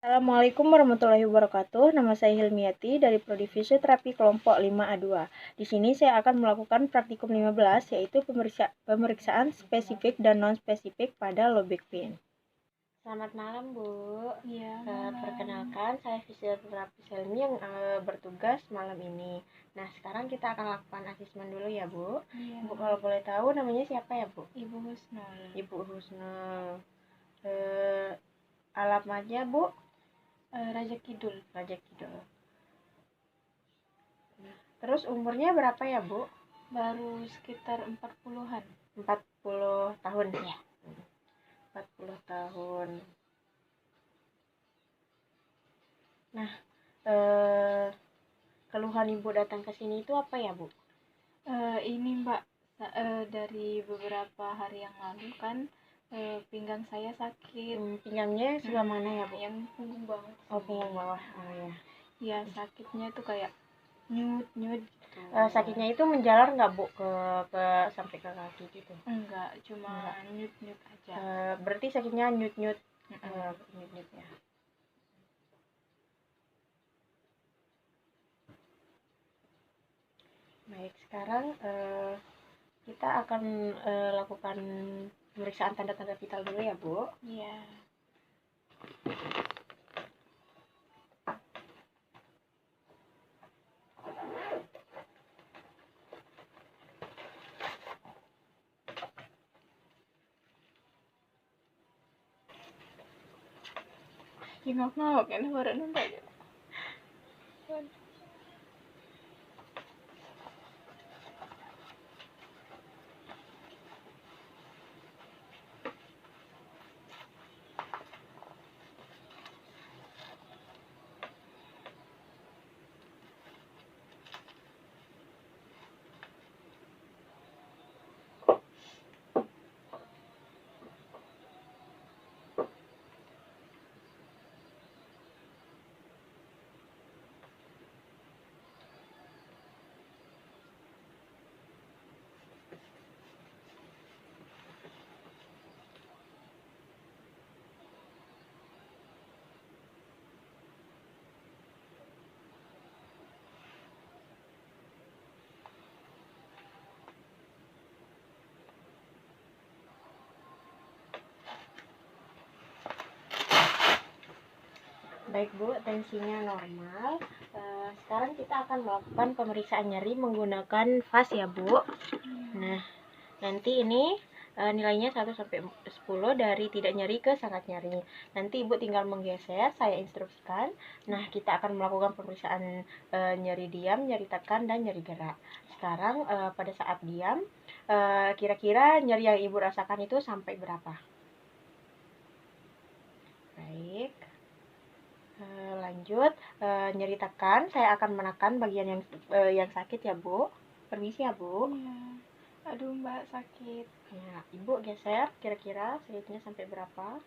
Assalamualaikum warahmatullahi wabarakatuh. Nama saya Hilmiati dari Prodi Fisioterapi Kelompok 5A2. Di sini saya akan melakukan praktikum 15, yaitu pemeriksaan spesifik dan non-spesifik pada low back pain. Selamat malam, Bu. Iya, Perkenalkan, saya fisioterapis Helmi yang bertugas malam ini. Nah, sekarang kita akan lakukan asesmen dulu ya, Bu. Iya. Bu, kalau boleh tahu namanya siapa ya, Bu? Ibu Husnul. Ibu Husnul. Alamatnya, Bu? Raja Kidul. Raja Kidul. Terus umurnya berapa ya, Bu? Baru sekitar 40-an. 40 tahun ya. 40 tahun. Nah, keluhan Ibu datang ke sini itu apa ya, Bu? Ini Mbak, dari beberapa hari yang lalu kan pinggang saya sakit. Pinggangnya sebelah mana ya, Bu? Yang punggung bawah. Oh, punggung bawah. Oh ya. Ya, sakitnya tuh kayak nyut gitu. Sakitnya itu menjalar nggak, Bu, ke sampai ke kaki gitu? Enggak, cuma nyut aja. Berarti sakitnya nyut ya. Baik, sekarang kita akan lakukan pemeriksaan tanda-tanda vital dulu ya, Bu. Iya. Ngok-ngok kan baru nonton aja. Baik, Bu, tensinya normal. Sekarang kita akan melakukan pemeriksaan nyeri menggunakan vas ya, Bu. Nah, nanti ini nilainya 1 sampai 10 dari tidak nyeri ke sangat nyeri. Nanti Ibu tinggal menggeser, saya instruksikan. Nah, kita akan melakukan pemeriksaan nyeri diam, nyeri tekan, dan nyeri gerak. Sekarang pada saat diam, kira-kira nyeri yang Ibu rasakan itu sampai berapa? Baik. Lanjut, nyeri tekan, saya akan menekan bagian yang sakit ya, Bu. Permisi ya, Bu. Iya. Aduh Mbak, sakit. Ya, Ibu geser, kira-kira sakitnya sampai berapa?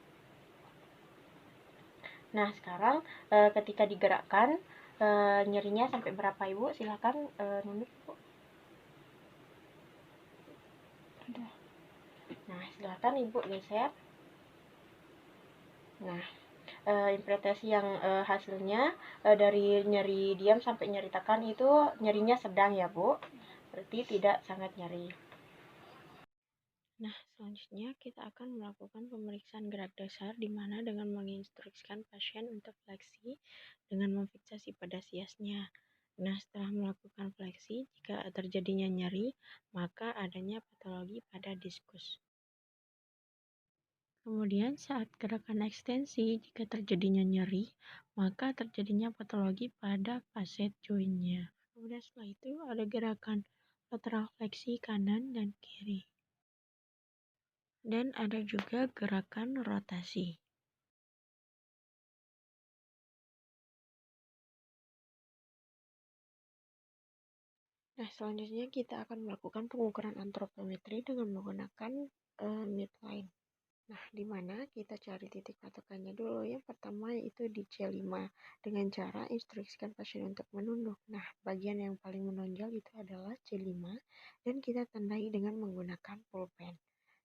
Nah, sekarang ketika digerakkan, nyerinya sampai berapa, Ibu? Silakan nunduk, Bu. Udah. Nah, silakan Ibu geser. Nah, interpretasi yang hasilnya dari nyeri diam sampai nyeri tekan itu nyerinya sedang ya, Bu. Berarti tidak sangat nyeri. Nah, selanjutnya kita akan melakukan pemeriksaan gerak dasar di mana dengan menginstruksikan pasien untuk fleksi dengan memfiksasi pada siasnya. Nah, setelah melakukan fleksi, jika terjadinya nyeri, maka adanya patologi pada diskus. Kemudian saat gerakan ekstensi, jika terjadinya nyeri, maka terjadinya patologi pada facet jointnya. Kemudian setelah itu ada gerakan lateral fleksi kanan dan kiri. Dan ada juga gerakan rotasi. Nah, selanjutnya kita akan melakukan pengukuran antropometri dengan menggunakan midline. Nah, di mana kita cari titik patokannya dulu. Yang pertama yaitu di C5 dengan cara instruksikan pasien untuk menunduk. Nah, bagian yang paling menonjol itu adalah C5 dan kita tandai dengan menggunakan pulpen.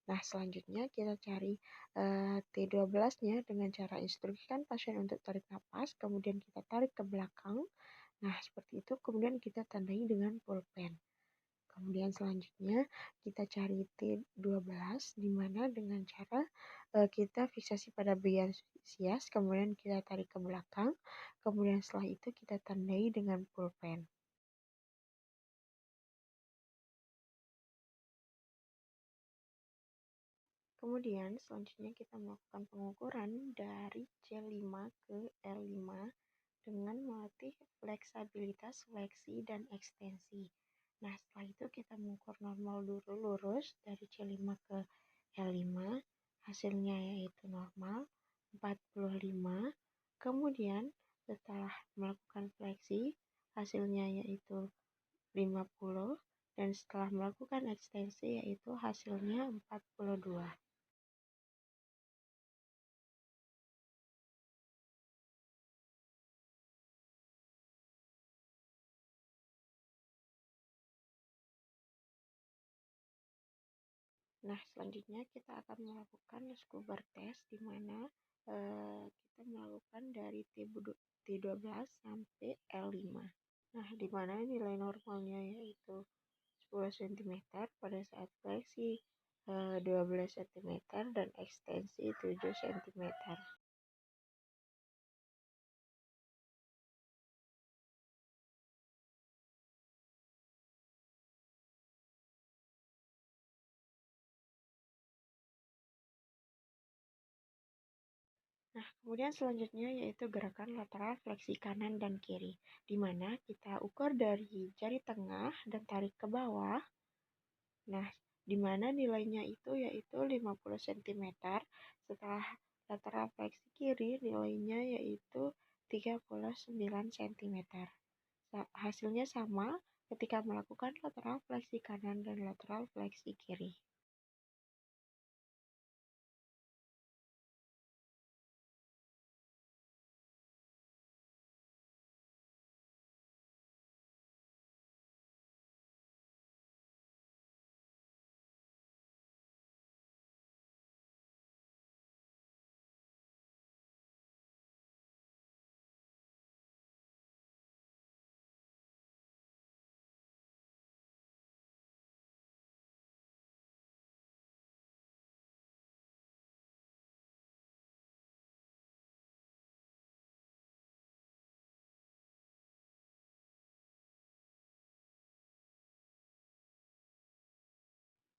Nah, selanjutnya kita cari T12-nya dengan cara instruksikan pasien untuk tarik napas, kemudian kita tarik ke belakang. Nah, seperti itu, kemudian kita tandai dengan pulpen. Kemudian selanjutnya kita cari T12 di mana dengan cara kita fiksasi pada bagian sias, kemudian kita tarik ke belakang, kemudian setelah itu kita tandai dengan pulpen. Kemudian selanjutnya kita melakukan pengukuran dari C5 ke L5 dengan melatih fleksabilitas, fleksi, dan ekstensi. Nah, setelah itu kita mengukur normal dulu lurus dari C5 ke L5, hasilnya yaitu normal 45. Kemudian setelah melakukan fleksi, hasilnya yaitu 50, dan setelah melakukan ekstensi yaitu hasilnya 42. Nah, selanjutnya kita akan melakukan scuba test di mana kita melakukan dari T12 sampai L5. Nah, di mana nilai normalnya yaitu 10 cm pada saat fleksi, 12 cm, dan ekstensi 7 cm. Nah, kemudian selanjutnya yaitu gerakan lateral fleksi kanan dan kiri, di mana kita ukur dari jari tengah dan tarik ke bawah. Nah, di mana nilainya itu yaitu 50 cm. Setelah lateral fleksi kiri, nilainya yaitu 39 cm. Hasilnya sama ketika melakukan lateral fleksi kanan dan lateral fleksi kiri.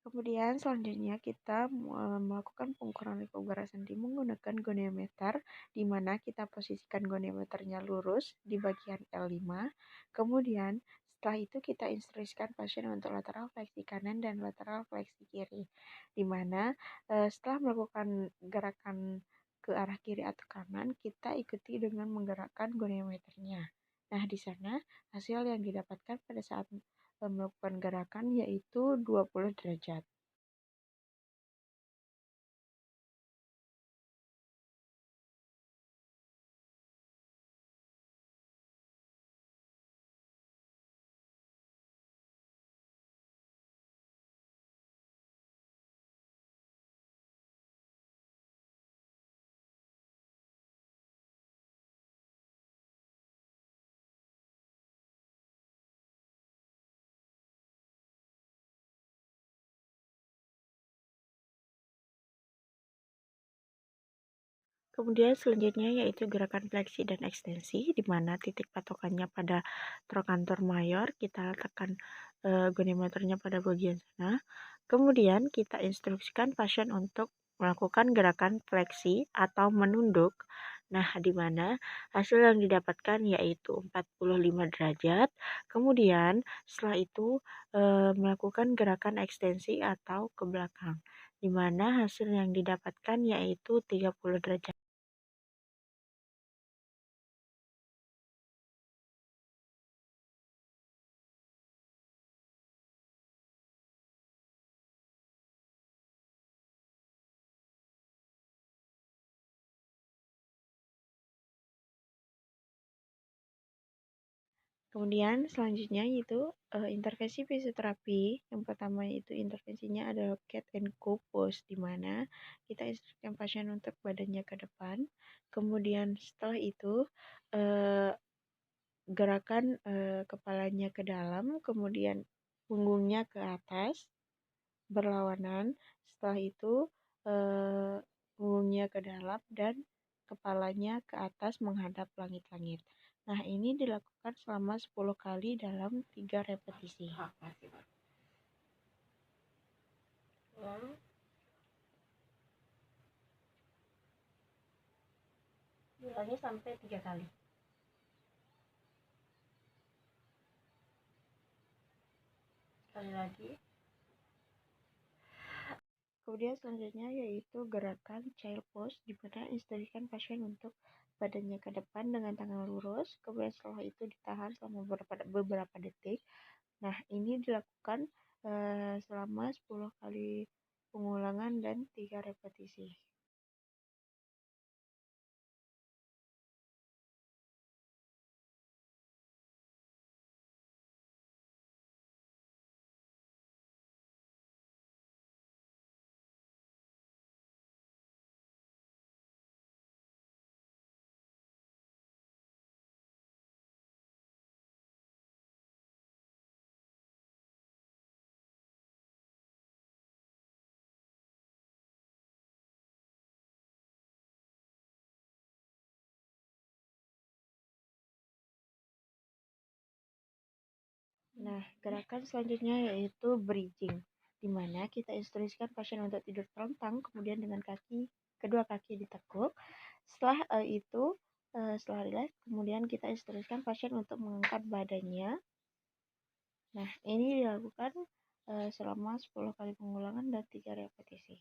Kemudian selanjutnya kita melakukan pengukuran likuifaksi sendi menggunakan goniometer, di mana kita posisikan goniometernya lurus di bagian L5. Kemudian setelah itu kita instruksikan pasien untuk lateral fleksi kanan dan lateral fleksi kiri, di mana setelah melakukan gerakan ke arah kiri atau kanan, kita ikuti dengan menggerakkan goniometernya. Nah, di sana hasil yang didapatkan pada saat melakukan gerakan yaitu 20 derajat. Kemudian selanjutnya yaitu gerakan fleksi dan ekstensi, di mana titik patokannya pada trochanter mayor, kita letakkan goniometernya pada bagian sana. Kemudian kita instruksikan pasien untuk melakukan gerakan fleksi atau menunduk. Nah, di mana hasil yang didapatkan yaitu 45 derajat. Kemudian setelah itu melakukan gerakan ekstensi atau ke belakang, di mana hasil yang didapatkan yaitu 30 derajat. Kemudian selanjutnya yaitu intervensi fisioterapi. Yang pertama itu intervensinya adalah cat and cow pose, di mana kita instruksikan pasien untuk badannya ke depan. Kemudian setelah itu eh, gerakan kepalanya ke dalam, kemudian punggungnya ke atas berlawanan. Setelah itu punggungnya ke dalam dan kepalanya ke atas menghadap langit-langit. Nah, ini dilakukan selama 10 kali dalam 3 repetisi. Ulangi sampai 3 kali. Sekali lagi. Kemudian selanjutnya yaitu gerakan child pose, di mana instruksikan pasien untuk badannya ke depan dengan tangan lurus. Kemudian setelah itu ditahan selama beberapa detik. Nah, ini dilakukan selama 10 kali pengulangan dan 3 repetisi. Nah, gerakan selanjutnya yaitu bridging, di mana kita instruksikan pasien untuk tidur terlentang, kemudian dengan kedua kaki ditekuk. Setelah itu, setelah rileks, kemudian kita instruksikan pasien untuk mengangkat badannya. Nah, ini dilakukan selama 10 kali pengulangan dan 3 repetisi.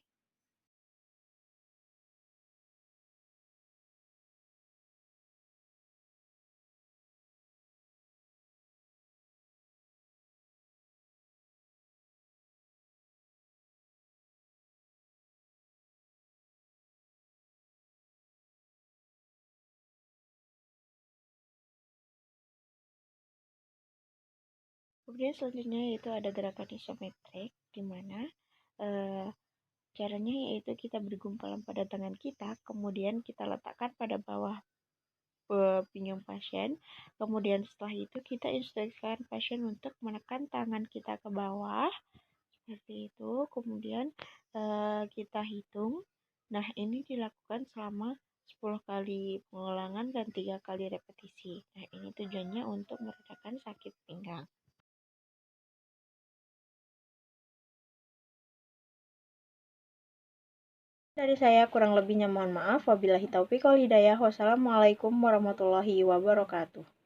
Kemudian selanjutnya yaitu ada gerakan isometrik, di mana caranya yaitu kita bergumpalan pada tangan kita, kemudian kita letakkan pada bawah pinggang pasien. Kemudian setelah itu kita instruksikan pasien untuk menekan tangan kita ke bawah seperti itu. Kemudian kita hitung. Nah, ini dilakukan selama 10 kali pengulangan dan 3 kali repetisi. Nah, ini tujuannya untuk meredakan sakit pinggang. Dari saya kurang lebihnya mohon maaf. Wabillahi taufiq wal hidayah. Wassalamualaikum warahmatullahi wabarakatuh.